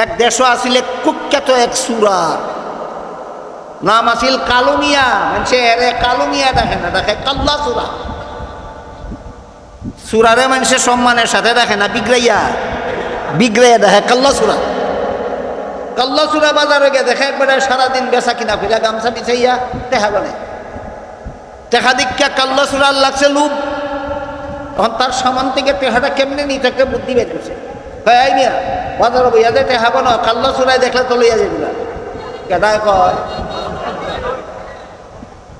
এক দেশ আসিলে কুখ্যাত এক সুরা নাম আসিল কালুমিয়া। মানুষে এরে কালুমিয়া দেখে না, দেখে কাল্লা সুরা। সুরারে মানুষের সম্মানের সাথে দেখে না, বিগড়াইয়া বিগড়াইয়া দেখে কাল্লা সুরা। কাল্লা সুরা বাজারে গিয়ে দেখে একবারে সারাদিন বেচা কিনা ফিরা গামছা বিছাইয়া দেখা বলে টেকা দীক্ষা কাল্লা সুরার লাগছে লুপ। তখন তার সামান থেকে টেহাটা কেমনে নিয়ে একটা বুদ্ধি বের করছে। কয় মিয়া বাজারে বইয়া যে টেহা বানো কাল্লা সুরায় দেখলে তো লইয়া যাবি না। কেটায় কয়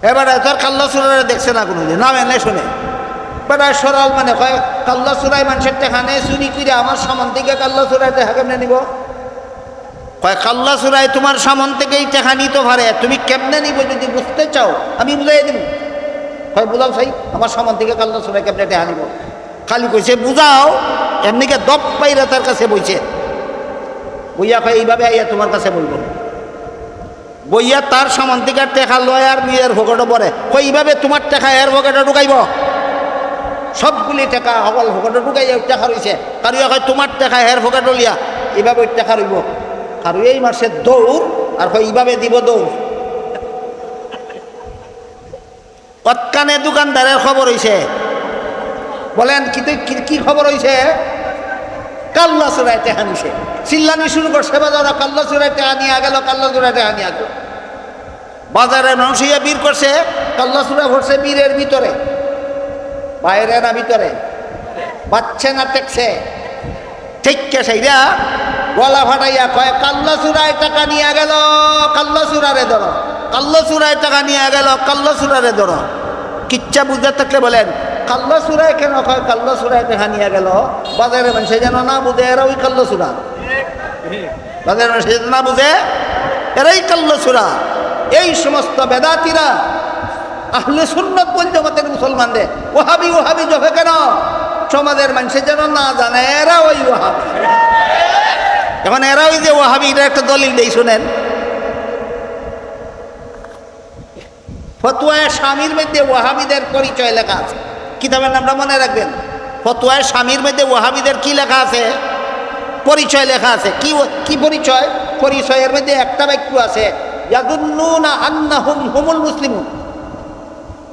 এবারে তোর কাল্লা সুরারে দেখছে না কোনো দিন, নাম এনে শুনে বেড়ায় সরাল মানে কয় কাল্লা সুরাই মানুষের টেকা নেই চুরি করে আমার সামান থেকে কাল্লা সুরায় টেকা কেমনে নিব? কয় কাল্লা সুরাই তোমার সামান থেকেই টেকা নিতে পারে, তুমি কেমনে নিব যদি বুঝতে চাও আমি বুঝাই দিব। কয় বুঝাও চাই আমার সামান থেকে কাল্লা সুরাই কেমনে টেকা নিব? খালি কইছে বুঝাও, এমনিকে দপ পাইরা তার কাছে বইছে। বইয়া কয় এইভাবে আইয়া তোমার কাছে বলবো। বইয়া তার সামান থেকে টেকা লয় আর নিজের ভোগটা পরে কই এইভাবে তোমার টেকা এর ভোগটা ঢুকাইব। সবগুলি টাকা সকল ভোগটা ঢুকাইয়া টেকা রয়েছে। কারুয়া কয় তোমার টেকা এর ভোগটা লিয়া এইভাবে টেকা রইব। কারু এই মাসে দৌড় আর কয় এইভাবে দিব দৌড়। কতকানে দোকানদারের খবর হইছে, বলেন কি খবর হইছে? কাল্লা চুরাই টেকা নিছে। চিল্লানি শুরু করছে বাজারে, কাল্লা চুরাই টেকা নিয়ে গেল, কাল্লা চুরাই টেকা নিয়ে গেল। বাজারে মানুষ ইয়া বীর করছে, কাল্লা চুরা ভরছে বীরের ভিতরে, বাইরে না ভিতরে, বাচ্চা না টেকছে। ঠিক সেইরা গলা ফাটাইয়া কয় কাল্লা চুরাই টাকা নিয়ে গেল, কাল্লা চুরারে ধরো, কাল্লা চুরাই টাকা নিয়ে গেল, কাল্লা চুরারে ধরো। কিচ্ছা বুঝতে থাকলে বলেন কাল্লা চুরাই কেন কয় কাল্লা চুরাই টাকা নিয়ে গেল? বাজারে মানুষ যেন না বুঝে এরা ওই কাল্লা চুরা, বাজারে মানুষ যেন না বুঝে এরাই কাল্লা চুরা। এই সমস্ত বেদাতিরা আহলে সুন্নাত ওয়াল জামাতের মুসলমানদের ওহাবি ওহাবি জবে কেন? সমাজের মানুষের যেন না জানে এরা ওই ওহাবি। এখন এরা ওই যে ওহাবি, এটা একটা দলিল দেই শুনেন। ফতুয়ায়ে শামীর মধ্যে ওয়াহাবিদের পরিচয় লেখা আছে, কিতাবের নামটা মনে রাখবেন। ফতুয়ায়ে শামীর মধ্যে ওয়াহাবিদের কি লেখা আছে? পরিচয় লেখা আছে। কি পরিচয়? পরিচয়ের মধ্যে একটা বাক্য আছে, ইয়াযুন্নুনা আন্নাহুম হুমুল মুসলিমুন।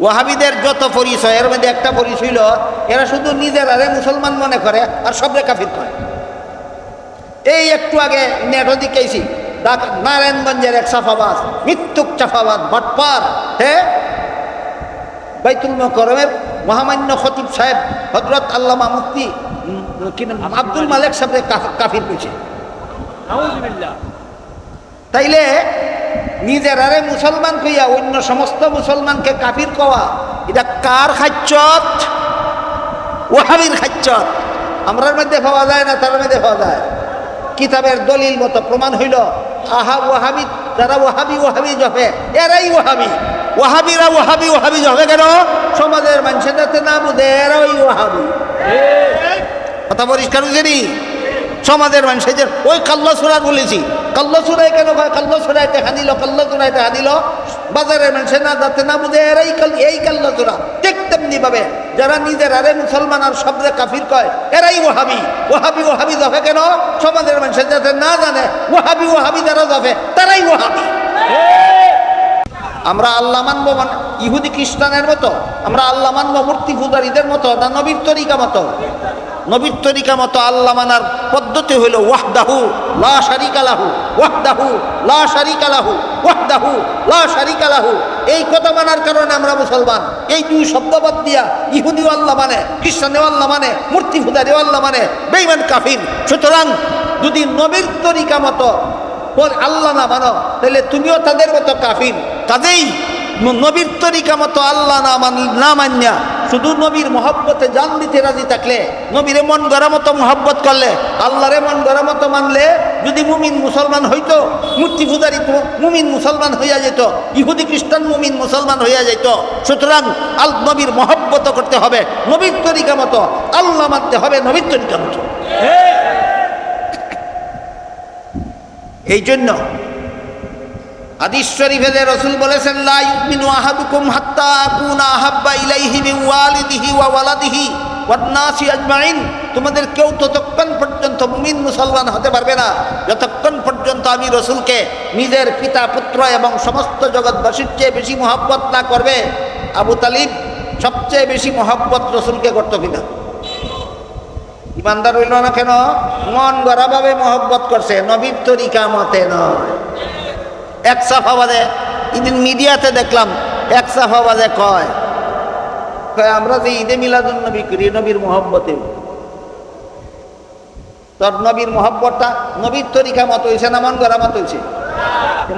ওয়াহাবিদের যত পরিচয় এর মধ্যে একটা পরিচয় হলো এরা শুধু নিজেরারে মুসলমান মনে করে আর সবরে কাফির করে। এই একটু আগে নেটও দিকেছি নারায়ণগঞ্জের এক চাফাবাজ, মৃত্যুক চাফাবাজ বাটপার, হ্যাঁ, বাইতুল মুকাররমের মহামান্য খতিব সাহেব হযরত আল্লামা মুফতি আব্দুল মালেক সাহেব কাফির কইছে। তাইলে নিজেরারে মুসলমান কইয়া অন্য সমস্ত মুসলমানকে কাফির কওয়া, এটা কার খাচ্চত? ওয়াহাবির খাচ্চত। আমরার মধ্যে পাওয়া যায় না, তার মধ্যে পাওয়া যায়। কিতাবের দলিল মতো প্রমাণ হইল ওয়াহাবি, যারা ওয়াহাবি ওয়াহাবি জপে এরাই ওয়াহাবি। ওয়াহাবিরা ওয়াহাবি ওয়াহাবি জপে কেন? সমাজের মানুষের যাতে না বুঝে এরা ওই ওয়াহাবি। কথা পরিষ্কার বুঝেনি? সমাজের মানুষের যে ওই কাল্লা চুরা বলেছি, কাল্লা চুরাই কেন কয়? কাল্লা চুরাই টেকা নিল, কাল্লা চুরাই টেকা দিল। বাজারের মানুষের না যাতে না বুঝে এরাই এই কাল্লা চুরা। ঠিক তেমনি ভাবে যারা নিজের আরে মুসলমান আর সবরে কাফির কয় এরাই ওয়াহাবি। ওয়াহাবি ওয়াহাবি জপে কেন? সমাজের মানুষের যাতে না জানে ওয়াহাবি ওয়াহাবি যারা জপে তারাই ওয়াহাবি। আমরা আল্লাহ মানবো মানে ইহুদি খ্রিস্টানের মতো? আমরা আল্লাহ মানবো মূর্তি পূজারীদের মতো না নবীর তরিকা মতো? নবীর তরিকা মতো আল্লাহ মানার পদ্ধতি হইল ওয়াহদাহু লা শারিকা লাহু, ওয়াহদাহু লা শারিকা লাহু, ওয়াহদাহু লা শারিকা লাহু। এই কথা মানার কারণে আমরা মুসলমান। এই দুই শব্দবাদ দিয়া ইহুদিও আল্লাহ মানে, খ্রিস্টানেও আল্লাহ মানে, মূর্তি পূজারীও আল্লাহ মানে, বেঈমান কাফির। সুতরাং যদি নবীর তরিকা মতো আল্লাহ না মানো তাহলে তুমিও তাদের মতো কাফির। কাজেই নবীর তরিকা মতো আল্লাহ না মানিয়া শুধু নবীর মহব্বতে জান দিতে রাজি থাকলে, নবীরে মন গড়া মতো মহব্বত করলে, আল্লাহরে মন গড়া মতো মানলে যদি মুমিন মুসলমান হইতো, মূর্তি পূজারী মুমিন মুসলমান হইয়া যেত, ইহুদি খ্রিস্টান মুমিন মুসলমান হইয়া যেত। সুতরাং নবীর মহব্বত করতে হবে নবীর তরিকা মতো, আল্লাহ মানতে হবে নবীর তরিকা মতো। এই জন্য হাদিস শরীফে রাসূল বলেছেন লা ইউমিনু আহাদুকুম হাত্তা আকুনা আহাব্বা ইলাইহি মিন ওয়ালিদিহি ওয়া ওয়ালাদিহি ওয়ান নাসি আজমাইন তোমাদের কেউ ততক্ষণ পর্যন্ত মুমিন মুসলমান হতে পারবে না যতক্ষণ পর্যন্ত আমি রসুলকে নিজের পিতা পুত্র এবং সমস্ত জগৎবাসীর চেয়ে বেশি মহব্বত না করবে। আবু তালিব সবচেয়ে বেশি মহব্বত রসুলকে করত কিনা? ইমানদার হইল না কেন? মন গড়াভাবে মহব্বত করছে, নবীর তরিকা মতে নয়। এক সাফাবাদে ইদিন মিডিয়াতে দেখলাম, এক সাফাবাদে কয় আমরা যে ঈদে মিলাদুন নবী করি নবীর মহব্বতে, তোর নবীর মহব্বতটা নবীর তরিকা মতো হয়েছে না মন গড়া মতো হয়েছে?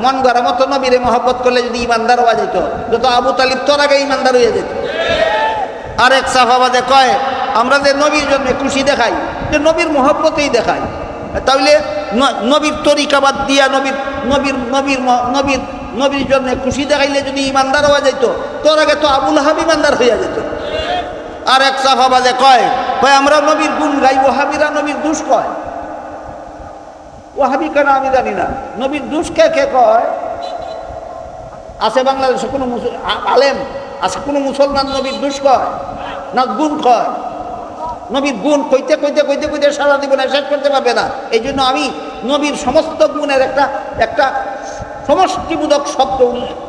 মন গড়া মতো নবীরে মহব্বত করলে যদি ইমানদার হওয়া যেত, যত আবু তালিব তোর আগে ইমানদার হয়ে যেত। আর এক সাফাবাদে কয় আমরা যে নবীর জন্য খুশি দেখাই, যে নবীর মহব্বতেই দেখাই, তাহলে নবীর তরিকা বাদ দিয়া নবীর নবীর নবীর নবীর নবীর জন্য খুশি দেখাইলে যদি ইমানদার হওয়া যেত, তোর আগে তো আবুল হাব ইমানদার হইয়া যেত। আর এক সাফাবাদে কয় আমরা নবীর গুণ গাই, ওহাবিরা নবীর দুষ কয়। ওহাবি কেন আমি জানি না, নবীর দুষ কে কে কয়? আছে বাংলাদেশে কোনো আলেম আছে কোনো মুসলমান নবীর দুষ কয় না গুণ কয়? নবীর গুণ কইতে কইতে কইতে কইতে সারা জীবনে শেষ করতে পারবে না। এই জন্য আমি নবীর সমস্ত গুণের একটা সমষ্টিবোধক শব্দ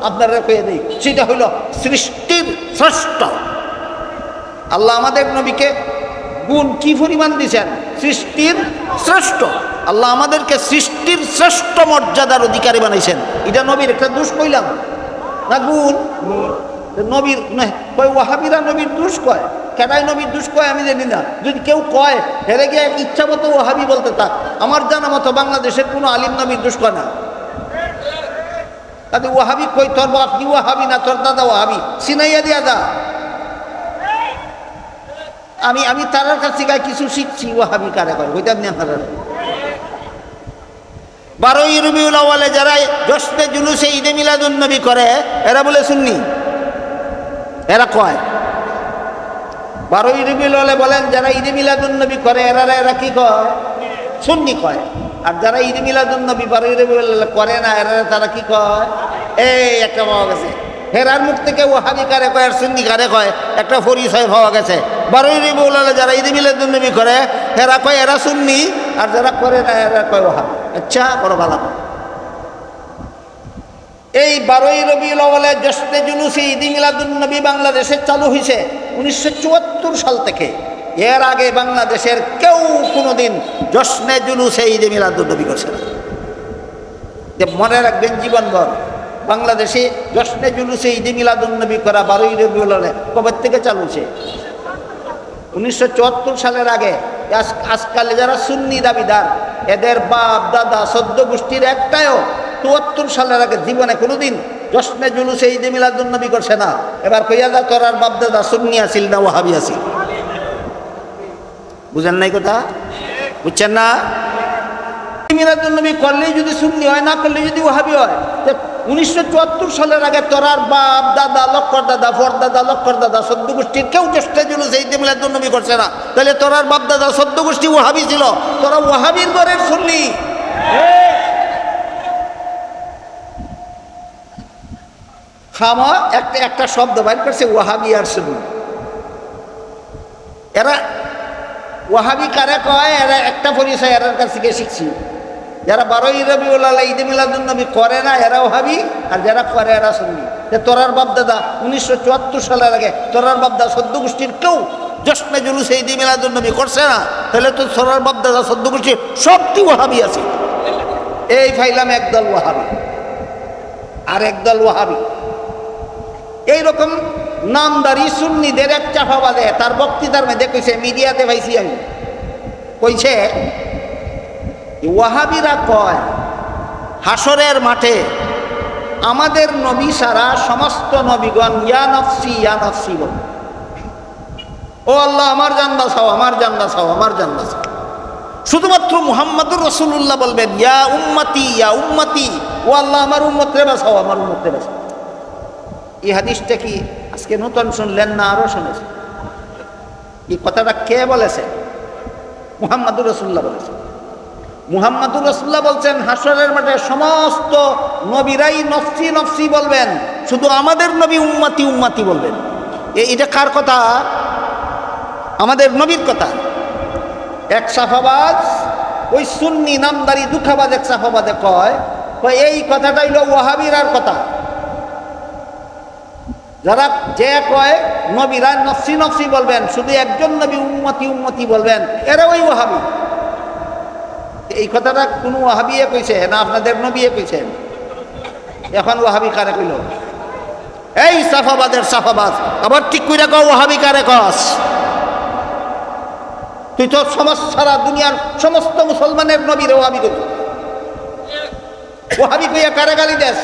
আপনারা কয়ে দিই, সেটা হইল সৃষ্টির শ্রেষ্ঠ। আল্লাহ আমাদের নবীকে গুণ কি পরিমাণ দিয়েছেন? সৃষ্টির শ্রেষ্ঠ। আল্লাহ আমাদেরকে সৃষ্টির শ্রেষ্ঠ মর্যাদার অধিকারী বানাইছেন। এটা নবীর একটা দোষ কইলাম না গুণ? নবীর কয় ওয়াহাবিরা নবীর দোষ কয়। কেনাই নবীর দোষ কয় আমি জানি না। যদি কেউ কয় হেরে গিয়ে ইচ্ছা মতো ওয়াহাবি বলতে থাক। আমার জানা মতো বাংলাদেশের কোনো আলিম নবীর দোষ কয় না। তাদের ওয়াহাবি কই তোর বাপ কি ওয়াহাবি না তোর দাদা ওয়াহাবি, সিনাইয়া দিয়া যা। আমি তার কাছ থেকে কিছু শিখছি। ওয়াহাবি কারে কয় কইতাম না আপনারা। 12ই রবিউল আউয়ালে যারা জশ্নে জুলুসে ঈদে মিলাদুন নবী করে এরা বলে সুন্নি। এরা কয় 12ই রবিউল আউয়ালে বলেন যারা ঈদে মিলাদুন নবী করে এরা কি কয়? সুন্নি কয়। আর যারা ঈদে মিলাদুন নবী 12ই রবিউল আউয়ালে করে না তারা কি কয়? এই একটা পাওয়া গেছে। হেরার মুখ থেকে ওয়াহাবি কারে কয় আর সুন্নি কারে কয় একটা পরিচয় পাওয়া গেছে। 12ই রবিউল আউয়ালে যারা ঈদে মিলাদুন নবী করে হেরা কয় এরা সুন্নি, আর যারা করে না এরা কয় ওয়াহাবি। আচ্ছা, বড় ভালো। এই 12ই রবিউল আউয়ালে জশ্নে জুলুসে ঈদে মিলাদুন নবী বাংলাদেশে চালু হয়েছে 1974 সাল থেকে। এর আগে বাংলাদেশের কেউ কোনোদিন জশ্নে জুলুসে ঈদে মিলাদুন নবী করছে না। যে মনে রাখবেন জীবনভর, বাংলাদেশে জশ্নে জুলুসে ঈদে মিলাদুন নবী করা 12ই রবিউল আউয়ালে কবে থেকে চালু হয়েছে? 1974 সালের আগে। আজকাল যারা সুন্নি দাবিদার এদের বাপ দাদা 14 গোষ্ঠীর একটাও 74 সালের আগে জীবনে কোনোদিন জশ্নে জুলুসে ঈদে মিলাদুন নবী করছে না। এবার কইয়া যা তোর আর বাপ দাদা সুন্নি আসিল না ওয়াহাবি আসিল? বুঝেন নাই কথা? বুঝছেন না? মিলাদুন নবী করলেই যদি সুন্নি হয়, না করলে যদি ওয়াহাবি হয়। 1974 সালের আগে তোরার বাপ দাদা লক্কর দাদা ফরদাদা লক্কর দাদা 14 গোষ্ঠীর কেউ জশ্নে জুলুসে ঈদে মিলাদুন নবী করছে না। তাহলে তোরার বাপ দাদা 14 গোষ্ঠী ওয়াহাবি ছিল, তোরা ওয়াহাবির ঘরের সুন্নি। খামা একটা শব্দ বাইর করছে ওয়াহাবি আর সুন্নি। এরা ওয়াহাবি কারে কয় এরা একটা পরিচয় এরার কাছ থেকে শিখছি। যারা 12ই রবিউল আউয়ালে ঈদে মিলাদুন নবী করে না এরা ওয়াহাবি, আর যারা করে এরা সুন্নি। যে তোরার বাপ দাদা 1974 সালের আগে তোরার বাপ দাদা 14 গোষ্ঠীর কেউ জশ্নে জুলুসে ঈদে মিলাদুন নবী করছে না, তাহলে তো তোরার বাপ দাদা 14 গোষ্ঠীর সবটি ওয়াহাবি আছে। এই ফাইলাম একদল ওয়াহাবি আর একদল ওয়াহাবি। এইরকম নামদারি সুন্নিদের এক চাপাবাদে তার বক্তৃতার মধ্যে কইছে, মিডিয়াতে পাইছি আমি, কইছে ওয়াহাবিরা কয় হাসরের মাঠে আমাদের নবী সারা সমস্ত নবীগণ ইয়া নফসি বল। ও আল্লাহ আমার জান বাঁচাও, আমার জান বাঁচাও, আমার জান বাঁচাও। শুধুমাত্র মুহাম্মদুর রাসূলুল্লাহ বলবেন ইয়া উম্মতি, ও আল্লাহ আমার উম্মতরে বাঁচাও, আমার উম্মতরে বাঁচাও। এই হাদিসটা কি আজকে নতুন শুনলেন না আরো শুনেছেন? এই কথাটা কে বলেছে? মুহাম্মদুর রাসূলুল্লাহ বলেছেন। মুহাম্মদুর রাসূলুল্লাহ বলছেন হাসরের মাঠে সমস্ত নবীরাই নফসি নফসি বলবেন, শুধু আমাদের নবী উম্মতি উম্মতি বলবেন। এটা কার কথা? আমাদের নবীর কথা। এক সাফাবাজ ওই সুন্নি নামদারি দুঃখাবাজ এক সাফাবাদে কয় এই কথাটা হইল ওয়াহাবিরার কথা। যারা যে কয় নবীরা নফসি নফসি বলবেন, শুধু একজন নবী উম্মতি উম্মতি বলবেন, এরা ওই ওয়াহাবি। এই কথাটা কোন ওয়াহাবিয়ে কইছে না আপনাদের নবীয়ে কইছেন? এখন ওয়াহাবি কারে কইল? এই সাফাবাদের সাফাবাদ আবার ঠিক কইরা কও ওয়াহাবি কারে কস? তুই তো সারা দুনিয়ার সমস্ত মুসলমানের নবীর ওয়াহাবি কইছ। ওয়াহাবি কইয়া কারে গালি দেস?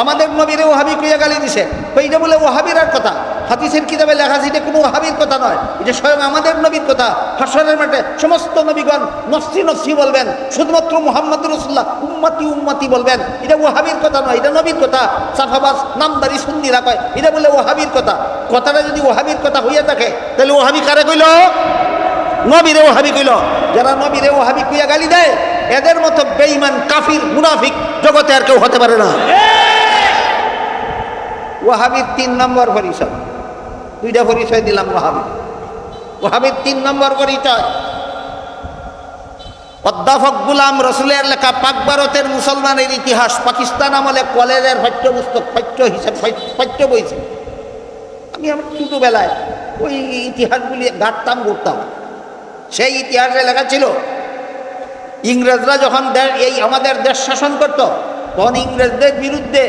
আমাদের নবীরে ওয়াহাবি কইয়া গালি দিছে। এইটা বলে ওয়াহাবিরার কথা। হাদিসের কিতাবে লেখা আছে এটা কোনো ওয়াহাবির কথা নয়, এটা স্বয়ং আমাদের নবীর কথা। হাসরের মাঠে সমস্ত নবীগণ নফসি নফসি বলবেন, শুধুমাত্র মুহাম্মদ রাসূলুল্লাহ উম্মতি উম্মতি বলবেন। এটা ওয়াহাবির কথা নয়, এটা নবীর কথা। সাফাবাজ নামদারি সুন্নিরা কয় এটা বলে ওয়াহাবির কথা। কথাটা যদি ওয়াহাবির কথা হইয়া থাকে তাহলে ওয়াহাবি কারে কইল? নবীরে ওয়াহাবি কইল। যারা নবীরে ওয়াহাবি কইয়া গালি দেয় এদের মতো বেঈমান কাফির মুনাফিক জগতে আর কেউ হতে পারে না। ওয়াহাবির 3 নম্বর পরিচয়, 2টা পরিচয় দিলাম। ওয়াহাবির 3 নম্বর পরিচয় অধ্যাপক গুলাম রসুলের লেখা পাক ভারতের মুসলমানের ইতিহাস, পাকিস্তান আমলে কলেজের পাঠ্যপুস্তক পাঠ্য বইছে। আমি আমার ছোটবেলায় ওই ইতিহাসগুলি ঘাটতাম ঘুরতাম। সেই ইতিহাসে লেখা ছিল ইংরেজরা যখন এই আমাদের দেশ শাসন করত তখন ইংরেজদের বিরুদ্ধে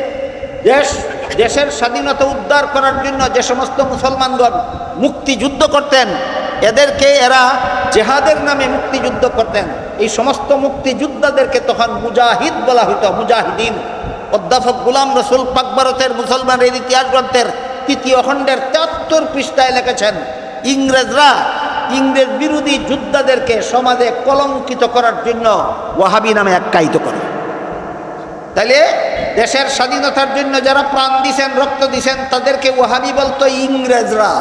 দেশের স্বাধীনতা উদ্ধার করার জন্য যে সমস্ত মুসলমানগণ মুক্তিযুদ্ধ করতেন এদেরকে এরা জেহাদের নামে মুক্তিযুদ্ধ করতেন। এই সমস্ত মুক্তিযোদ্ধাদেরকে তখন মুজাহিদ বলা হইত, মুজাহিদিন। অধ্যাপক গুলাম রসুল পাক ভারতের মুসলমানের ইতিহাস গ্রন্থের 3য় খণ্ডের 73 পৃষ্ঠায় লিখেছেন ইংরেজরা ইংরেজ বিরোধী যোদ্ধাদেরকে সমাজে কলঙ্কিত করার জন্য ওয়াহাবি নামে আখ্যায়িত করে। তাহলে দেশের স্বাধীনতার জন্য যারা প্রাণ দিছেন, রক্ত দিছেন, তাদেরকে ওয়াহাবি বলতো ইংরেজরা।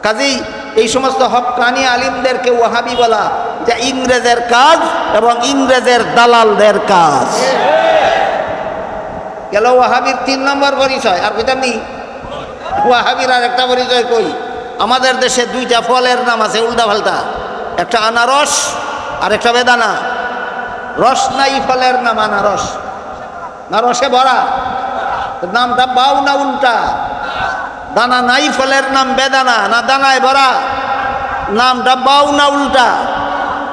কাজেই এই সমস্ত হক্কানি আলিমদেরকে ওয়াহাবি বলা যা ইংরেজের কাজ এবং ইংরেজের দালালদের কাজ। গেল ওয়াহাবির 3 নম্বর পরিচয়। আর কইতাম নি ওয়াহাবির আর একটা পরিচয় কই। আমাদের দেশে 2টা ফলের নাম আছে উল্টা পাল্টা, একটা আনারস আর একটা বেদানা। রস নাই ফলের নাম আনারস, না রসে ভরা, নামটা বাউ না উল্টা। দানা নাই ফলের নাম বেদানা, না দানায় ভরা, নামটা বাউ না উল্টা।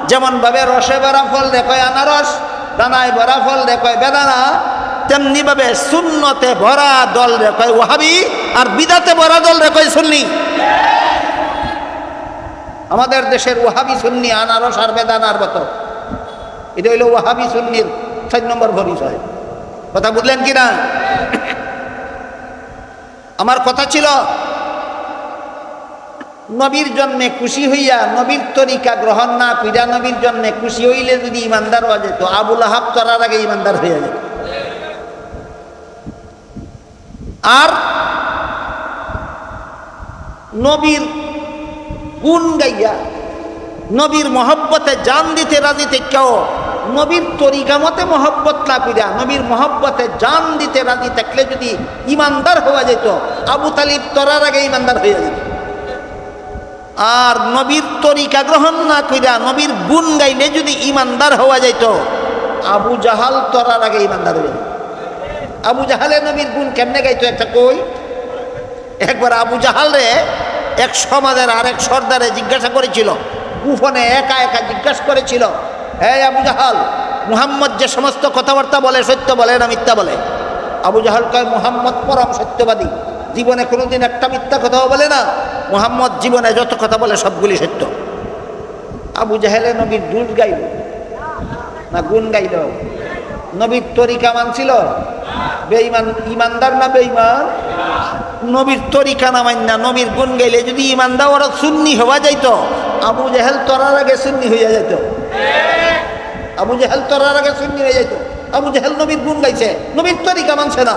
যেমন ভাবে রসে ভরা ফল দেখায় আনারস, দানায় ভরা ফল দেখায় বেদানা, তেমনি ভাবে সুন্নতে ভরা দল দেখায় ওয়াহাবি আর বিদাতে ভরা দল দেখায় সুন্নি। আমাদের দেশের ওয়াহাবি সুন্নি আনারস আর বেদানার মতো। এটা হইল ওয়াহাবি সুন্নির 4 নম্বর পরিচয়। কথা বুঝলেন কিনা? আমার কথা ছিল নবীর জন্মে খুশি হইয়া নবীর তরিকা গ্রহণ না কইরা নবীর জন্মে খুশি হইলে যদি ইমানদার হওয়া যেত, আবু লাহাব তরার আগে ইমানদার হইয়া যেত। আর নবীর গুণ গাইয়া নবীর মহব্বতে জান দিতে রাজি থেকেও নবীর তরিকা মতে মহব্বত না কইরা নবীর মহব্বতে জান দিতে রাজি থাকলে যদি ইমানদার হওয়া যেত, আবু তালিব তরার আগে ইমানদার হইয়া যেত। আর নবীর তরিকা গ্রহণ না কইরা নবীর গুণ গাইলে যদি ইমানদার হওয়া যেত, আবু জাহাল তরার আগে ইমানদার হয়ে যেত। আবু জাহালে নবীর গুণ কেমনে গাইতো একটা কই। একবার আবু জাহাল রে এক সমাজের আরেক সর্দারে জিজ্ঞাসা করেছিল, গোপনে একা একা জিজ্ঞাসা করেছিল, হে আবু জাহাল, মুহাম্মদ যে সমস্ত কথাবার্তা বলে সত্য বলে না মিথ্যা বলে? আবু জাহাল কয়, মুহাম্মদ পরম সত্যবাদী, জীবনে কোনোদিন একটা মিথ্যা কথাও বলে না। মুহাম্মদ জীবনে যত কথা বলে সবগুলি সত্য। আবু জাহেলে নবীর দুধ গাইল না গুণ গাইল? নবীর তরিকা মানছিল? বেঈমান ইমানদার না বেঈমান? নবীর তরিকা না মান্য নবীর গুণ গাইলে যদি ইমানদার ওরা সুন্নি হওয়া যাইত, আবু জাহেল তরার আগে সুন্নি হইয়া যাইত। আবু জাহেল তরার আগে সুন্নি হয়ে যাইত। আবু জাহেল নবীর গুণ গাইছে, নবীর তরিকা মানছে না।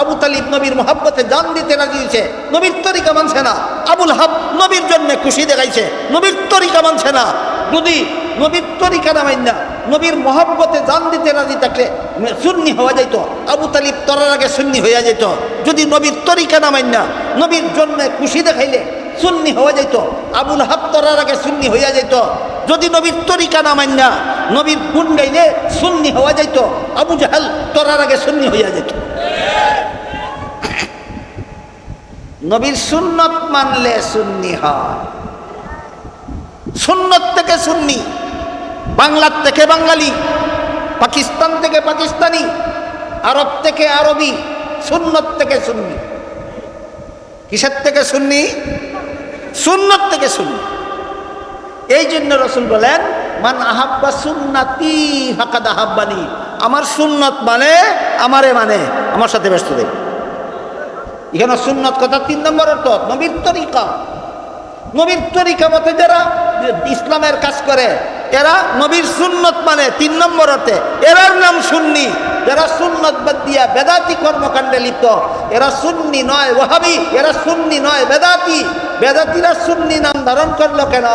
আবু তালিব নবীর মহব্বতে জান দিতে রাজি হয়েছে, নবীর তরিকা মানছে না। আবুল হাব নবীর জন্য খুশি দেখাইছে, নবীর তরিকা মানছে না। যদি নবীর তরিকা না মান্য নবীর মহব্বতে জান দিতে রাজি থাকলে সুন্নি হওয়া যাইত। আবু তালিব তরার আগে সুন্নি হইয়া যেত। যদি নবীর তরিকা না মান্য নবীর জন্য খুশি দেখাইলে সুন্নি হয়ে যেত, আবুল হাব তরার আগে সুন্নি হইয়া যেত। যদি নবীর তরিকা না মান্না নবীর গুণ গাইলে সুন্নি হওয়া যেত, আবু জাহাল তরার আগে সুন্নি হইয়া যেত। নবীর সুন্নত মানলে সুন্নি হয়, সুন্নত থেকে সুন্নি, বাংলার থেকে বাঙালি, পাকিস্তান থেকে পাকিস্তানি, আরব থেকে আরবি, সুন্নত থেকে সুন্নি। কিসের থেকে সুন্নি? সুন্নত থেকে সুন্নি। এই জন্য রসুল বলেন মান আহাব্বা সুন্নাতি ফাকাদ আহাব্বানি, আমার সুন্নত মানে আমারে মানে, আমার সাথে ব্যস্ত দেয়। এখানে সুন্নত কথা 3 নম্বর অর্থ নবীর তরিকা। নবীর তরিকা মতে যারা ইসলামের কাজ করে এরা নবীর সুন্নত মানে 3 নম্বর অর্থে, এরার নাম সুন্নি। যারা সুন্নত বাদ দিয়া বেদাতি কর্মকাণ্ডে লিপ্ত এরা সুন্নি নয় ওয়াহাবি, এরা সুন্নি নয় বেদাতি। বেদাতিরা সুন্নি নাম ধারণ করলো কেন?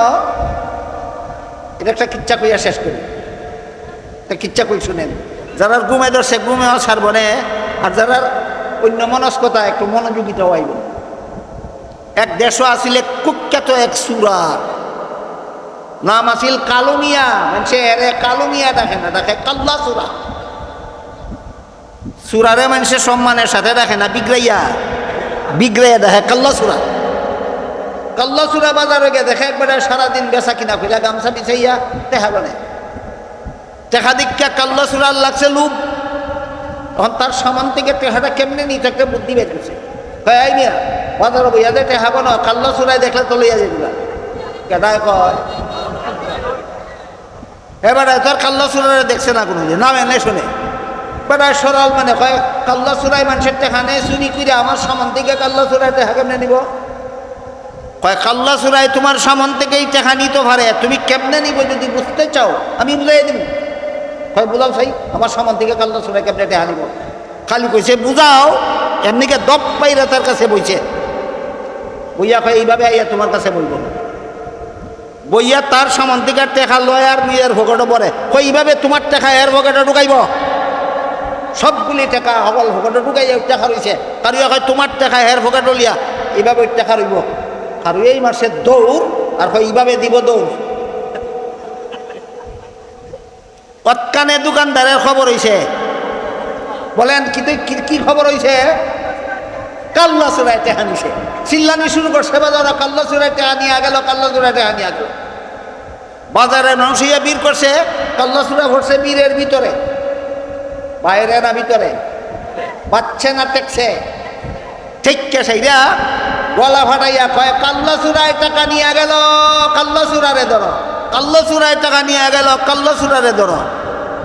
এটা একটা কিচ্ছা কইয়া শেষ করি, একটা কিচ্ছা কই শুনেন। যারা ঘুমে ধরছে ঘুমেও ছাড়ব না, আর যারা অন্য মনস্কতা একটু মনোযোগিতা হইব। এক দেশও আসিলে কুখ্যাত এক সুরা, নাম আসিল কালুমিয়া। মানুষে এরে কালুমিয়া দেখে না, দেখে কাল্লা সুরা। সুরারে মানুষের সম্মানের সাথে দেখে না, বিগ্রাইয়া বিগ্রাইয়া দেখে কাল্লা সুরা। কাল্লা সুরা বাজারে গিয়ে দেখে একবারে সারাদিন বেচা কিনা কইলা গামছা বিছাইয়া দেখা বনে টেকা দীক্ষা কাল্লা সুরার লাগছে লুপ। তখন তার সামান থেকে টেহাটা কেমনে নিতে একটা বুদ্ধি বের করছে, কয় মিয়া বাজারে বইয়া যে টেহা বানো কাল্লা সুরায় দেখলে তো লইয়া যাইবা। কেটায় কয় এবারে তোর কাল্লা সুরারে দেখছে না কোনোদিন, নাম এনে শুনে বেটায় সরল মানে কয় কাল্লা সুরাই মানুষের টেহা নেই চুরি করে আমার সামান থেকে কাল্লা সুরায় টেহা কেমনে নিব? কয় কাল্লা সুরাই তোমার সামান থেকেই টেহা নিতে পারে, তুমি কেমনে নিব যদি বুঝতে চাও আমি বুঝাই দিব। কয় বুঝাও সাই আমার সামান থেকে কাল্লা সুরাই কেমনে টেহা নিব? খালি কইছে বুঝাও, এমনিকে দপ পাইরা তার কাছে বইছে। বইয়া কয় এইভাবে আইয়া তোমার কাছে বলবো, বইয়া তার সামান থেকে টেকা লয় আর নিজের ভোগটা পরে কই এইভাবে তোমার টেকা এর ভোগটা ঢুকাইব। সবগুলি টাকা সকল ভোগটা ঢুকাই টাকা রয়েছে, কারু হয় তোমার টাকা এর ভোগটা লিয়া এইভাবে টাকা রইব। আর এই মাসে দৌড় আর হয় এইভাবে দিব দৌড়। কতকানে দোকানদারের খবর হইছে, বলেন কি খবর হইছে? কাল্লা চুরাই টেহা নিছে, চিল্লানি শুরু করছে বাজারে কাল্লা চুরাই টেহা নিয়ে গেল, কাল্লা চুরাই টেহা নিয়ে গেল। বাজারে নংসিয়া বীর করছে, কাল্লা চুরা ভরছে বীরের ভিতরে, বাইরে না ভিতরে, পাচ্ছে না টেকছে। ঠিক সেইরা গলা ফাটাইয়া কয় কাল্লা চুরাই টাকা নিয়ে গেল, কাল্লা চুরারে ধরো, কাল্লা চুরাই টাকা নিয়ে গেল, কাল্লা চুরারে ধরো।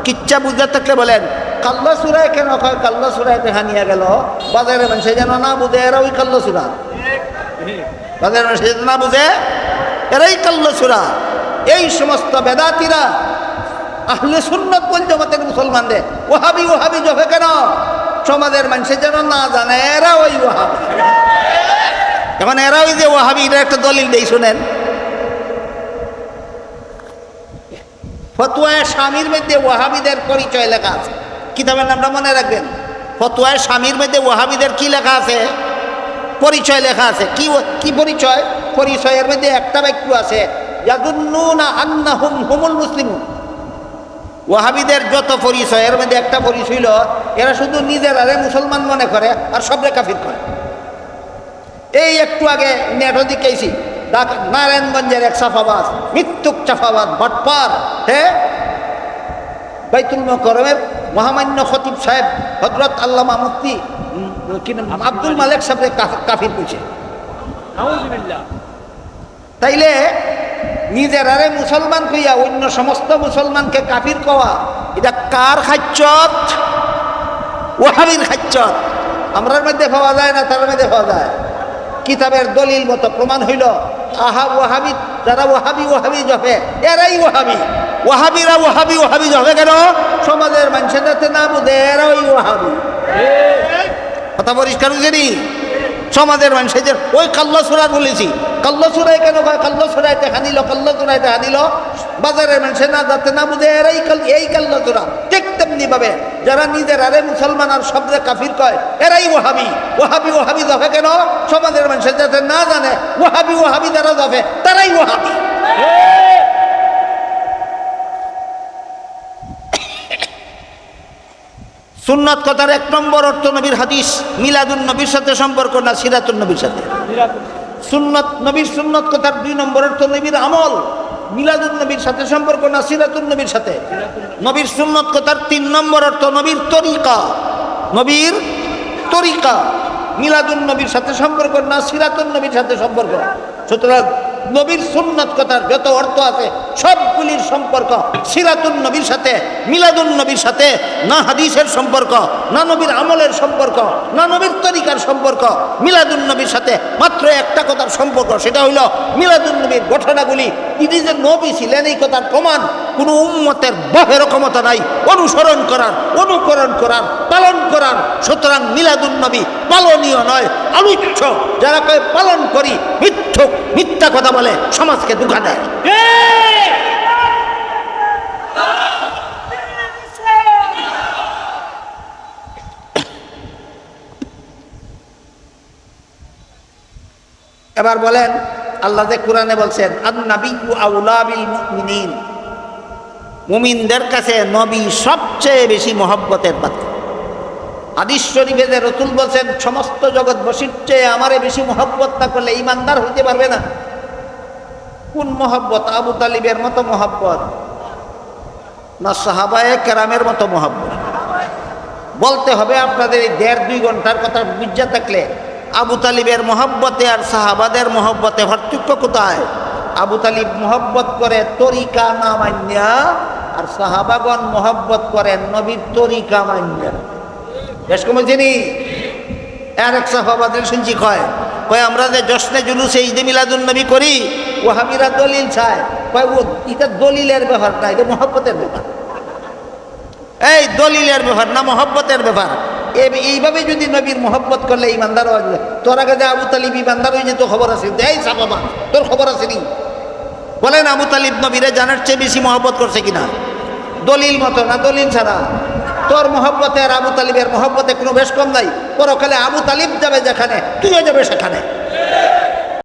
কিচ্ছা বুঝতে থাকলে বলেন কাল্লা চুরাই কেন কয় কাল্লা চুরাই টাকা নিয়ে গেল? বাজারে মানুষে যেন না বুঝে এরা ওই কাল্লা চুরা, বাজারে মানুষে না বুঝে এরাই কাল্লা চুরা। এই সমস্ত বেদাতিরা আহলে সুন্নাত ওয়াল জামাতের মুসলমানদের ওয়াহাবি ওয়াহাবি জবে কেন? সমাজের মানুষের যেন না জানে এরা ওই ওয়াহাবি। এখন এরা ওই যে ওয়াহাবি, এটা একটা দলিল দেই শুনেন। ফতোয়ায়ে স্বামীর মধ্যে ওয়াহাবিদের পরিচয় লেখা আছে, কিতাবের নামটা মনে রাখবেন। ফতোয়ায়ে স্বামীর মধ্যে ওয়াহাবিদের কি লেখা আছে? পরিচয় লেখা আছে। কি পরিচয়? পরিচয়ের মধ্যে একটা বাক্য আছে ইয়াযুন্নুনা আন্নাহুম হুমুল মুসলিমুন। ওয়াহাবিদের যত পরিচয় এর মধ্যে একটা পরিচয় হলো এরা শুধু নিজেরারে মুসলমান মনে করে আর সবরে কাফির করে। এই একটু আগে নেটও দিকেছি নারায়ণগঞ্জের এক চাফাবাজ, মৃত্যুক চাফাবাজ বাটপার, হ্যাঁ, বাইতুল মুকাররমের মহামান্য খতিব সাহেব হযরত আল্লামা মুফতি আব্দুল মালেক সাহেবকে কাফির কইছে। তাইলে নিজেরারে মুসলমান কইয়া অন্য সমস্ত মুসলমানকে কাফির কওয়া, এটা কার খাচ্চত? ওয়াহাবির খাচ্চত। আমরার মধ্যে পাওয়া যায় না, তার মধ্যে পাওয়া যায়। কিতাবের দলিল মতো প্রমাণ হইল ওয়াহাবি, যারা ওয়াহাবি ওয়াহাবি জপে এরাই ওয়াহাবি। ওয়াহাবিরা ওয়াহাবি ওয়াহাবি জপে কেন? সমাজের মানুষের যাতে না বুঝে এরা ওই ওয়াহাবি। কথা পরিষ্কার বুঝেনি? সমাজের মানুষের ওই কাল্লা চুরা বলেছি, কাল্লা চুরাই কেন কয়? কাল্লা চুরাইতে হানিল, কাল্লা চুরাইতে হানিল, বাজারের মানুষের না যাতে না বুঝে এরাই এই কাল্লা চুরা। ঠিক তেমনি এইভাবে যারা নিজের আরে মুসলমান আর শব্দে কাফির কয় এরাই ওহাবি। ওহাবি ওহাবি দফে কেন? সমাজের মানুষের যাতে না জানে ওহাবি ওহাবি যারা দফে তারাই ওহাবি। সুন্নাত কথার 1 নম্বর অর্থ নবীর হাদিস, মিলাদুন নবীর সাথে সম্পর্ক না সিরাতুন নবীর সাথে। সুন্নাত নবীর সুন্নাত কথার 2 নম্বর অর্থ নবীর আমল, মিলাদুন নবীর সাথে সম্পর্ক না সিরাতুন নবীর সাথে। নবীর সুন্নাত কথার 3 নম্বর অর্থ নবীর তরিকা, নবীর তরিকা, মিলাদুন নবীর সাথে সম্পর্ক না সিরাতুন নবীর সাথে সম্পর্ক। সুতরাং নবীর সুন্নাত কথার যত অর্থ আছে সবগুলির সম্পর্ক সিরাতুন নবীর সাথে, মিলাদুন নবীর সাথে, না হাদিসের সম্পর্ক, না নবীর আমলের সম্পর্ক, না নবীর তরিকার সম্পর্ক। মিলাদুন নবীর সাথে মাত্র একটা কথার সম্পর্ক, সেটা হইল মিলাদুন নবীর ঘটনাগুলি তিনি যে নবী ছিলেন এই কথার প্রমাণ কোনো উম্মতের বাহের ক্ষমতা নাই অনুসরণ করার, অনুকরণ করার, পালন করার। সুতরাং মিলাদুন নবী পালনীয় নয়, আলোচ্য। যারা কয় পালন করি মিথ্যক, মিথ্যা কথা বলে, সমাজকে ধোঁকা দেয়। এবার বলেন আল্লাহ যে কোরআনে বলছেন আন-নাবিয়্যু আউলা বিল মুমিনিন, মুমিনদের কাছে নবী সবচেয়ে বেশি মহব্বতের পাত্র। হাদিস শরীফে যে রাসূল বলছেন সমস্ত জগৎবাসীর চেয়ে আমারে বেশি মহব্বত না করলে ঈমানদার হইতে পারবে না। কোন মহব্বত? আবু তালিবের মতো মহব্বত না সাহাবায়ে কেরামের মতো মহব্বত? বলতে হবে আপনাদের এই 1.5-2 ঘন্টার কথা বুঝা থাকলে আবু তালিবের মহব্বতে আর সাহাবাদের মহব্বতে পার্থক্য কোথায়? আবু তালিব মহব্বত করে তরিকা না মান্যা, আর সাহাবাগণ মহব্বত করেন নবীর তরিকা মান্যা। বেশ কম চিনি। আর এক সাহাবাদের শুনছি কয় আমরা যে জশ্নে জুলুসে ঈদে মিলাদুন নবী করি ওহাবিরা দলিল চায়, কয় ও এটা দলিলের ব্যাপার না, এটা মহব্বতের ব্যাপার। এই দলিলের ব্যাপার না, মহব্বতের ব্যাপার। এইভাবে যদি নবীর মহব্বত করলে ইমানদার আসবে। তোর আগে যে আবু তালিব ইমানদার হয়ে যেত খবর আছে? এই সাহাবা তোর খবর আছে নি? বলেন আবু তালিব নবীরে জানার চেয়ে বেশি মহব্বত করছে কিনা? দলিল মতো না দলিল ছাড়া। তোর মহব্বতে আর আবু তালিবের মহব্বতে কোনো বেশ কম নাই। পরকালে আবু তালিব যাবে যেখানে, তুইও যাবে সেখানে।